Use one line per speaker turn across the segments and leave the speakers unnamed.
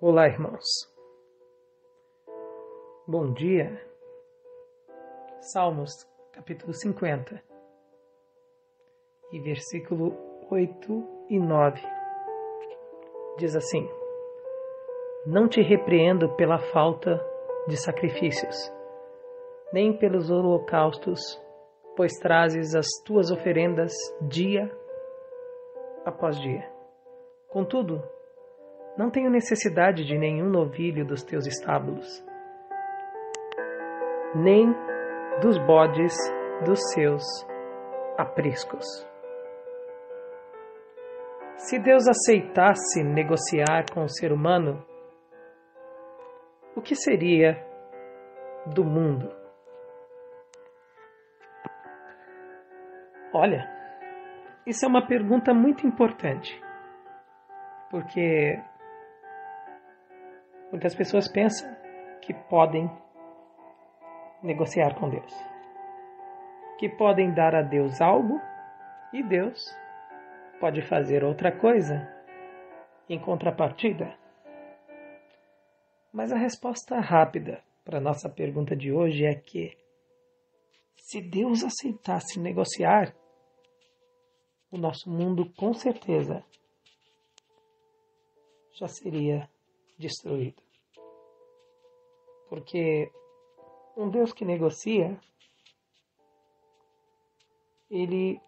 Olá, irmãos. Bom dia. Salmos, capítulo 50, e versículo 8 e 9. Diz assim: Não te repreendo pela falta de sacrifícios, nem pelos holocaustos, pois trazes as tuas oferendas dia após dia. Contudo, não tenho necessidade de nenhum novilho dos teus estábulos, nem dos bodes dos seus apriscos. Se Deus aceitasse negociar com o ser humano, o que seria do mundo? Olha, isso é uma pergunta muito importante, porque muitas pessoas pensam que podem negociar com Deus, que podem dar a Deus algo e Deus pode fazer outra coisa em contrapartida. Mas a resposta rápida para a nossa pergunta de hoje é que, se Deus aceitasse negociar, o nosso mundo com certeza já seria destruído. Porque um Deus que negocia, ele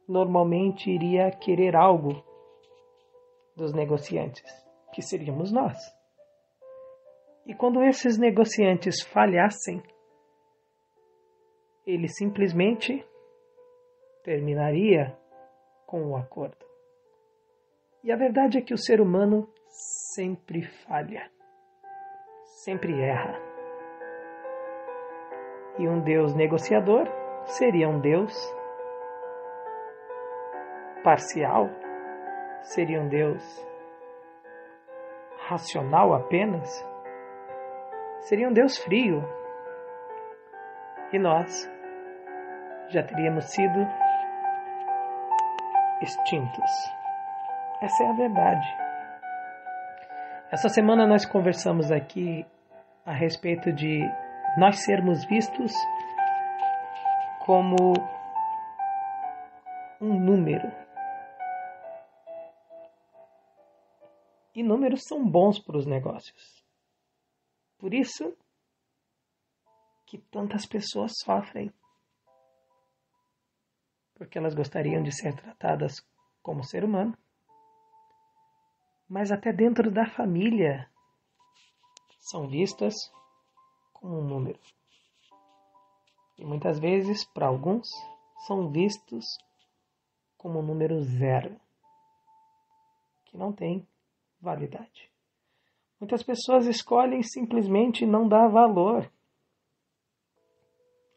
normalmente iria querer algo dos negociantes, que seríamos nós. E quando esses negociantes falhassem, ele simplesmente terminaria com o acordo. E a verdade é que o ser humano sempre falha, sempre erra. E um Deus negociador seria um Deus parcial, seria um Deus racional apenas, seria um Deus frio, e nós já teríamos sido extintos. Essa é a verdade. Essa semana nós conversamos aqui a respeito de nós sermos vistos como um número. E números são bons para os negócios. Por isso que tantas pessoas sofrem. Porque elas gostariam de ser tratadas como ser humano. Mas até dentro da família são vistas como um número. E muitas vezes, para alguns, são vistos como um número zero, que não tem validade. Muitas pessoas escolhem simplesmente não dar valor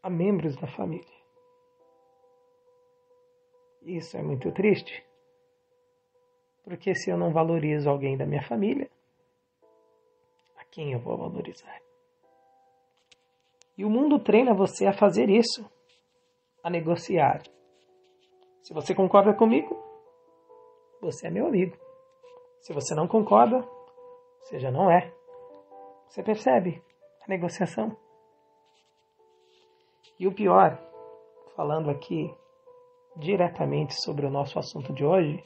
a membros da família. Isso é muito triste, porque se eu não valorizo alguém da minha família, a quem eu vou valorizar? E o mundo treina você a fazer isso, a negociar. Se você concorda comigo, você é meu amigo. Se você não concorda, você já não é. Você percebe a negociação? E o pior, falando aqui diretamente sobre o nosso assunto de hoje,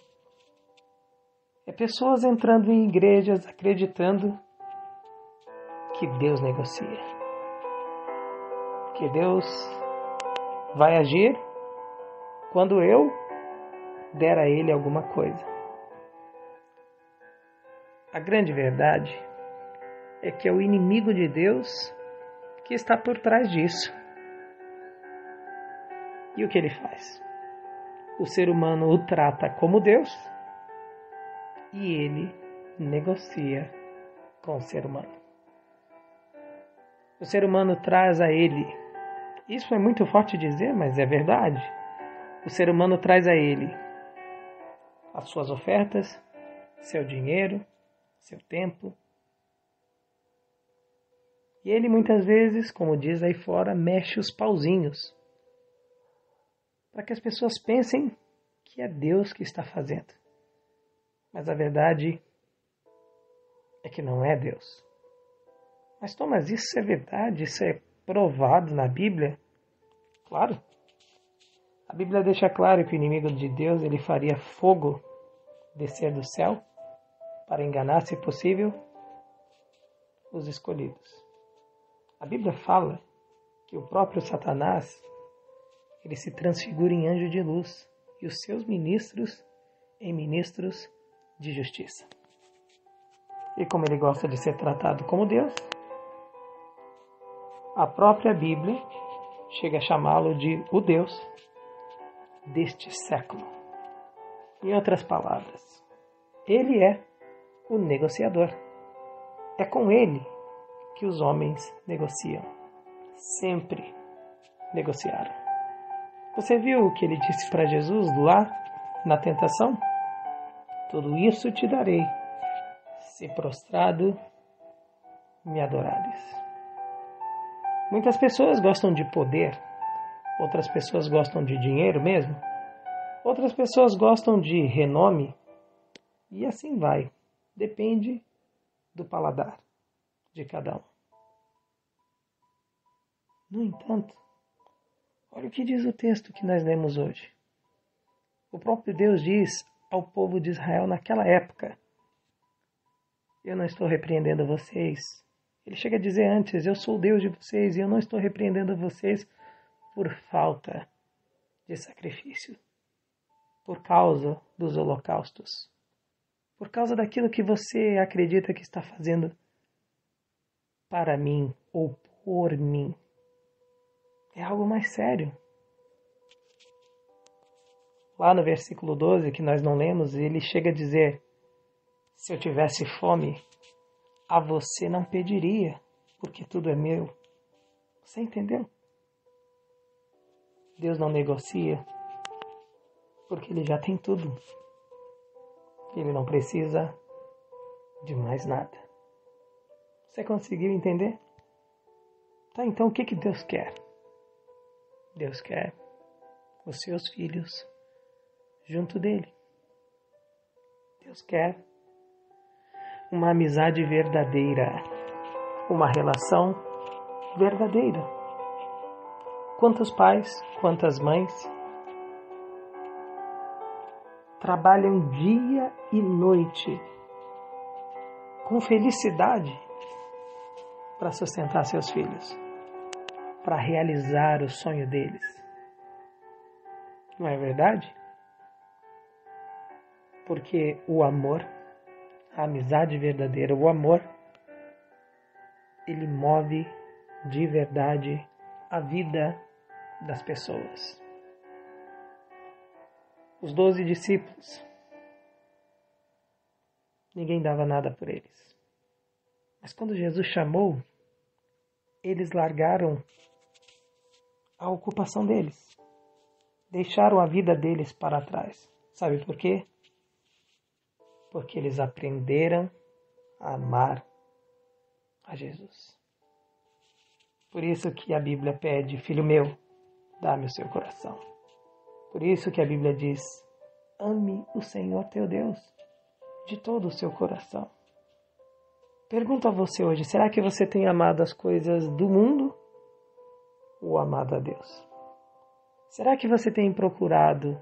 é pessoas entrando em igrejas acreditando que Deus negocia, que Deus vai agir quando eu der a Ele alguma coisa. A grande verdade é que é o inimigo de Deus que está por trás disso. E o que ele faz? O ser humano o trata como Deus e ele negocia com o ser humano. O ser humano traz a ele, isso é muito forte dizer, mas é verdade. O ser humano traz a ele as suas ofertas, seu dinheiro, seu tempo. E ele muitas vezes, como diz aí fora, mexe os pauzinhos para que as pessoas pensem que é Deus que está fazendo. Mas a verdade é que não é Deus. Mas Thomas, isso é verdade? Isso é provado na Bíblia? Claro. A Bíblia deixa claro que o inimigo de Deus ele faria fogo descer do céu para enganar, se possível, os escolhidos. A Bíblia fala que o próprio Satanás ele se transfigura em anjo de luz e os seus ministros em ministros de justiça. E como ele gosta de ser tratado como Deus, a própria Bíblia chega a chamá-lo de o Deus deste século. Em outras palavras, ele é o negociador. É com ele que os homens negociam. Sempre negociaram. Você viu o que ele disse para Jesus lá na tentação? Tudo isso te darei, se prostrado me adorares. Muitas pessoas gostam de poder, outras pessoas gostam de dinheiro mesmo, outras pessoas gostam de renome, e assim vai. Depende do paladar de cada um. No entanto, olha o que diz o texto que nós lemos hoje. O próprio Deus diz ao povo de Israel naquela época: eu não estou repreendendo vocês. Ele chega a dizer antes: eu sou o Deus de vocês e eu não estou repreendendo vocês por falta de sacrifício, por causa dos holocaustos, por causa daquilo que você acredita que está fazendo para mim ou por mim. É algo mais sério. Lá no versículo 12, que nós não lemos, ele chega a dizer: se eu tivesse fome, a você não pediria, porque tudo é meu. Você entendeu? Deus não negocia, porque ele já tem tudo. Ele não precisa de mais nada. Você conseguiu entender? Tá, então o que Deus quer? Deus quer os seus filhos junto dele. Deus quer uma amizade verdadeira, uma relação verdadeira. Quantos pais, quantas mães trabalham dia e noite com felicidade para sustentar seus filhos, para realizar o sonho deles. Não é verdade? Porque o amor, a amizade verdadeira, o amor, ele move de verdade a vida das pessoas. Os 12 discípulos, ninguém dava nada por eles. Mas quando Jesus chamou, eles largaram a ocupação deles. Deixaram a vida deles para trás. Sabe por quê? Porque eles aprenderam a amar a Jesus. Por isso que a Bíblia pede: filho meu, dá-me o seu coração. Por isso que a Bíblia diz: ame o Senhor teu Deus de todo o seu coração. Pergunto a você hoje: será que você tem amado as coisas do mundo ou amado a Deus? Será que você tem procurado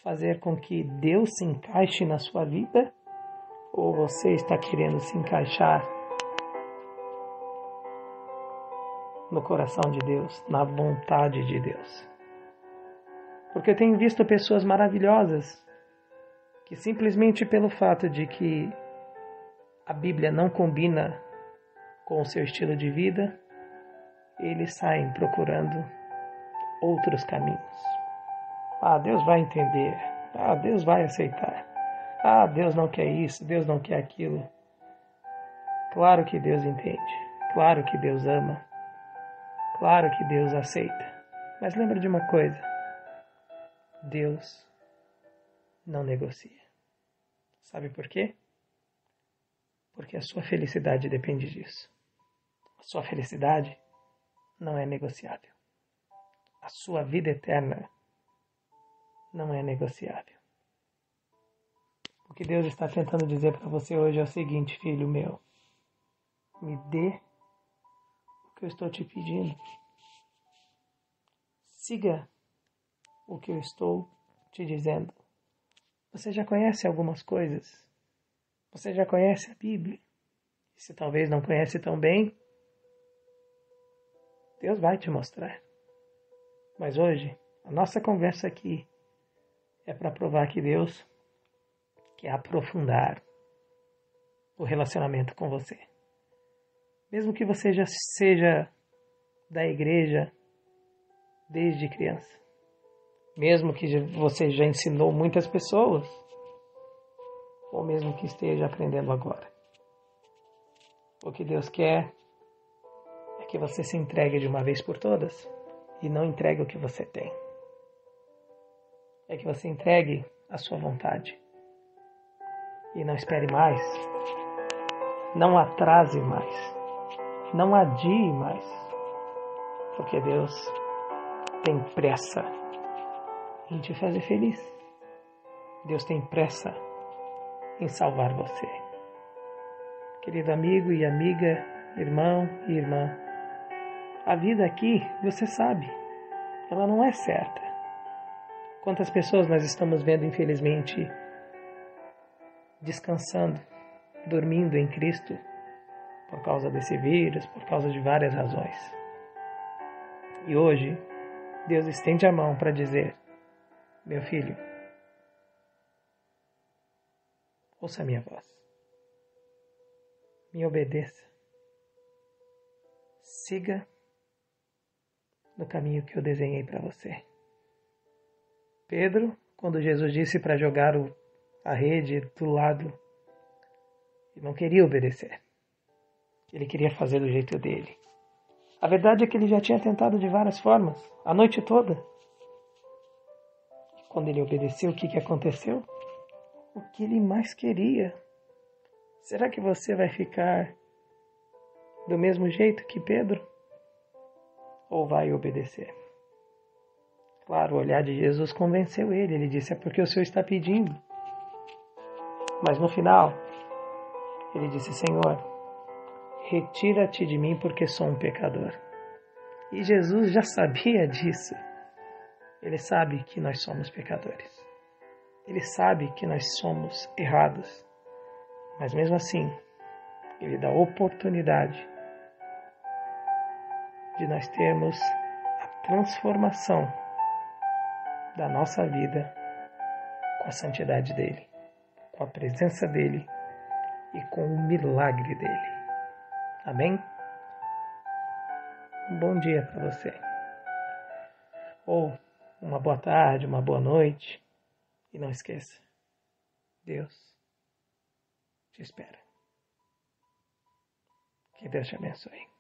fazer com que Deus se encaixe na sua vida? Ou você está querendo se encaixar no coração de Deus, na vontade de Deus? Porque eu tenho visto pessoas maravilhosas que simplesmente pelo fato de que a Bíblia não combina com o seu estilo de vida, eles saem procurando outros caminhos. Deus vai entender. Deus vai aceitar. Deus não quer isso, Deus não quer aquilo. Claro que Deus entende. Claro que Deus ama. Claro que Deus aceita. Mas lembra de uma coisa: Deus não negocia. Sabe por quê? Porque a sua felicidade depende disso. A sua felicidade não é negociável. A sua vida eterna não é negociável. O O que Deus está tentando dizer para você hoje é o seguinte, filho meu. Me dê o que eu estou te pedindo. Siga o que eu estou te dizendo. Você já conhece algumas coisas? Você já conhece a Bíblia? Se talvez não conhece tão bem, Deus vai te mostrar. Mas hoje, a nossa conversa aqui é para provar que Deus quer aprofundar o relacionamento com você. Mesmo que você já seja da igreja desde criança. Mesmo que você já ensinou muitas pessoas. Ou mesmo que esteja aprendendo agora. O que Deus quer é que você se entregue de uma vez por todas e não entregue o que você tem. É que você entregue a sua vontade. E não espere mais. Não atrase mais. Não adie mais. Porque Deus tem pressa em te fazer feliz. Deus tem pressa em salvar você. Querido amigo e amiga, irmão e irmã, a vida aqui, você sabe, ela não é certa. Quantas pessoas nós estamos vendo, infelizmente, descansando, dormindo em Cristo, por causa desse vírus, por causa de várias razões. E hoje, Deus estende a mão para dizer, meu filho, ouça a minha voz. Me obedeça. Siga no caminho que eu desenhei para você. Pedro, quando Jesus disse para jogar a rede do lado, ele não queria obedecer. Ele queria fazer do jeito dele. A verdade é que ele já tinha tentado de várias formas, a noite toda. E quando ele obedeceu, o que aconteceu? O que ele mais queria. Será que você vai ficar do mesmo jeito que Pedro? Ou vai obedecer? Claro, o olhar de Jesus convenceu ele. Ele disse, é porque o Senhor está pedindo. Mas no final, ele disse, Senhor, retira-te de mim porque sou um pecador. E Jesus já sabia disso. Ele sabe que nós somos pecadores. Ele sabe que nós somos errados. Mas mesmo assim, Ele dá oportunidade de nós termos a transformação da nossa vida com a santidade dEle, com a presença dEle e com o milagre dEle. Amém? Um bom dia para você. Ou uma boa tarde, uma boa noite. E não esqueça, Deus te espera. Que Deus te abençoe.